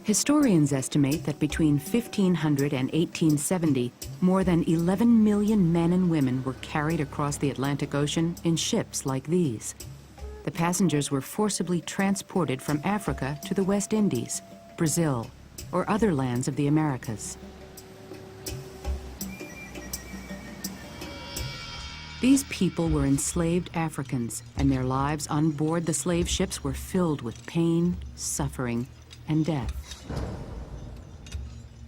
Historians estimate that between 1500 and 1870, more than 11 million men and women were carried across the Atlantic Ocean in ships like these. The passengers were forcibly transported from Africa to the West Indies, Brazil, or other lands of the Americas. These people were enslaved Africans, and their lives on board the slave ships were filled with pain, suffering, and death.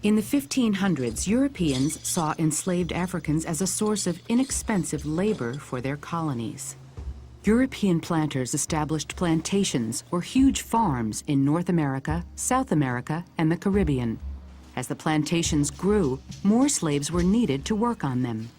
In the 1500s, Europeans saw enslaved Africans as a source of inexpensive labor for their colonies. European planters established plantations or huge farms in North America, South America, and the Caribbean. As the plantations grew, more slaves were needed to work on them.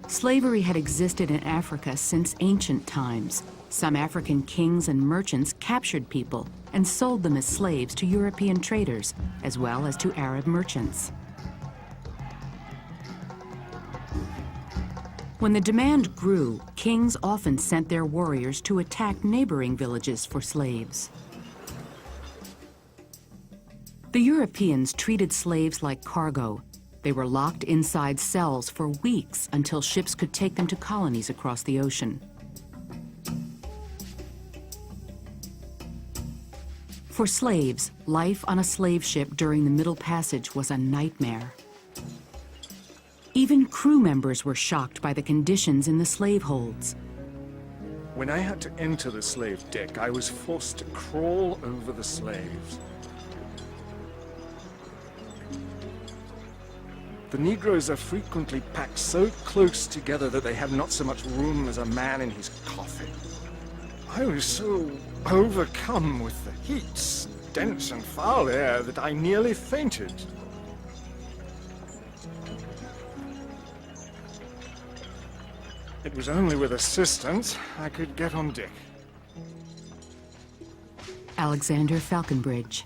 Slavery had existed in Africa since ancient times. Some African kings and merchants captured people and sold them as slaves to European traders, as well as to Arab merchants. When the demand grew, kings often sent their warriors to attack neighboring villages for slaves. The Europeans treated slaves like cargo. They were locked inside cells for weeks until ships could take them to colonies across the ocean. For slaves, life on a slave ship during the Middle Passage was a nightmare. Even crew members were shocked by the conditions in the slave holds. When I had to enter the slave deck, I was forced to crawl over the slaves. The Negroes are frequently packed so close together that they have not so much room as a man in his coffin. I was so overcome with the heat, stench, and foul air that I nearly fainted. It was only with assistance I could get on deck. Alexander Falconbridge.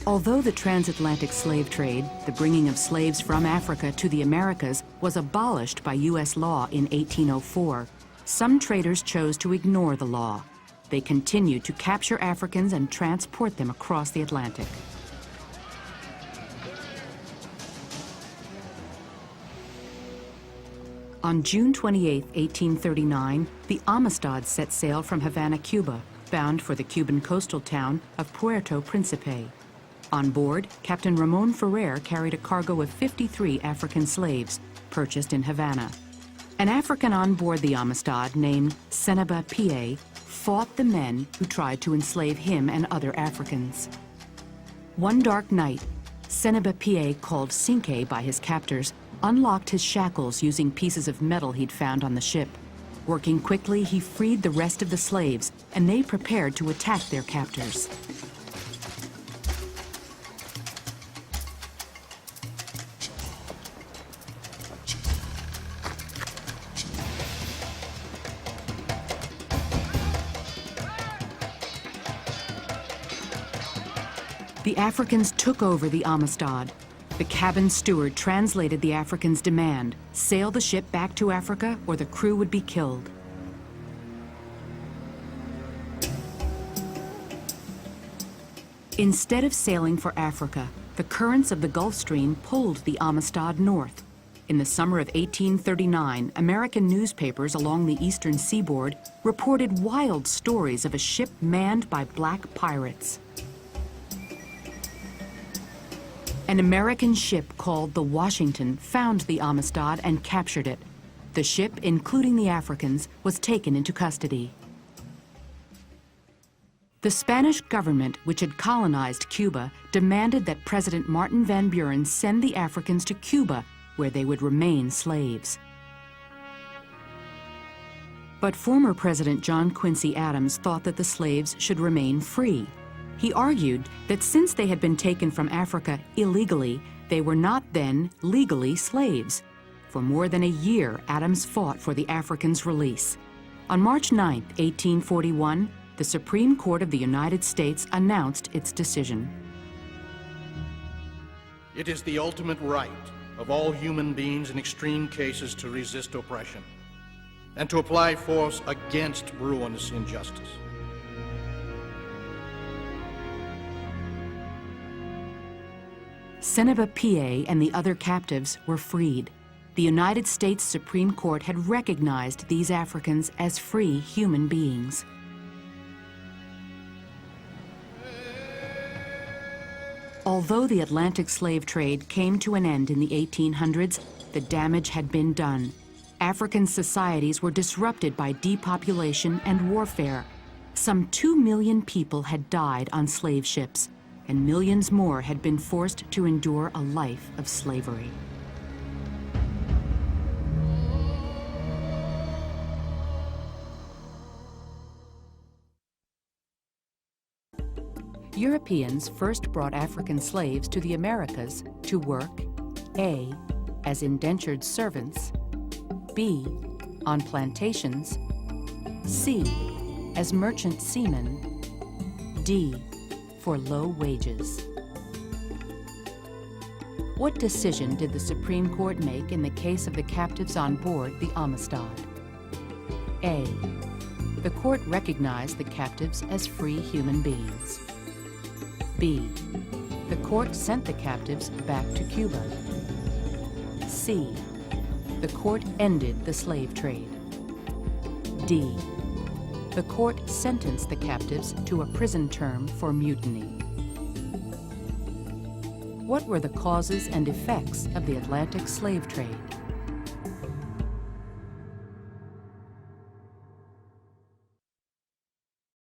Although the transatlantic slave trade, the bringing of slaves from Africa to the Americas, was abolished by U.S. law in 1804, some traders chose to ignore the law. They continued to capture Africans and transport them across the Atlantic. On June 28, 1839, the Amistad set sail from Havana, Cuba, bound for the Cuban coastal town of Puerto Principe. On board, Captain Ramon Ferrer carried a cargo of 53 African slaves, purchased in Havana. An African on board the Amistad named Seneba Pie fought the men who tried to enslave him and other Africans. One dark night, Seneba Pie, called Cinque by his captors, unlocked his shackles using pieces of metal he'd found on the ship. Working quickly, he freed the rest of the slaves, and they prepared to attack their captors. The Africans took over the Amistad. The cabin steward translated the Africans' demand: sail the ship back to Africa or the crew would be killed. Instead of sailing for Africa, the currents of the Gulf Stream pulled the Amistad north. In the summer of 1839, American newspapers along the eastern seaboard reported wild stories of a ship manned by black pirates. An American ship called the Washington found the Amistad and captured it. The ship, including the Africans, was taken into custody. The Spanish government, which had colonized Cuba, demanded that President Martin Van Buren send the Africans to Cuba, where they would remain slaves. But former President John Quincy Adams thought that the slaves should remain free. He argued that since they had been taken from Africa illegally, they were not then legally slaves. For more than a year, Adams fought for the Africans' release. On March 9, 1841, the Supreme Court of the United States announced its decision. It is the ultimate right of all human beings in extreme cases to resist oppression. and to apply force against ruinous injustice. Seneba Pie and the other captives were freed. The United States Supreme Court had recognized these Africans as free human beings. Although the Atlantic slave trade came to an end in the 1800s, the damage had been done. African societies were disrupted by depopulation and warfare. Some 2 million people had died on slave ships, and millions more had been forced to endure a life of slavery. Europeans first brought African slaves to the Americas to work A, as indentured servants, B, on plantations, C, as merchant seamen, D, for low wages. What decision did the Supreme Court make in the case of the captives on board the Amistad? A, the court recognized the captives as free human beings. B, the court sent the captives back to Cuba. C, the court ended the slave trade. D, the court sentenced the captives to a prison term for mutiny. What were the causes and effects of the Atlantic slave trade?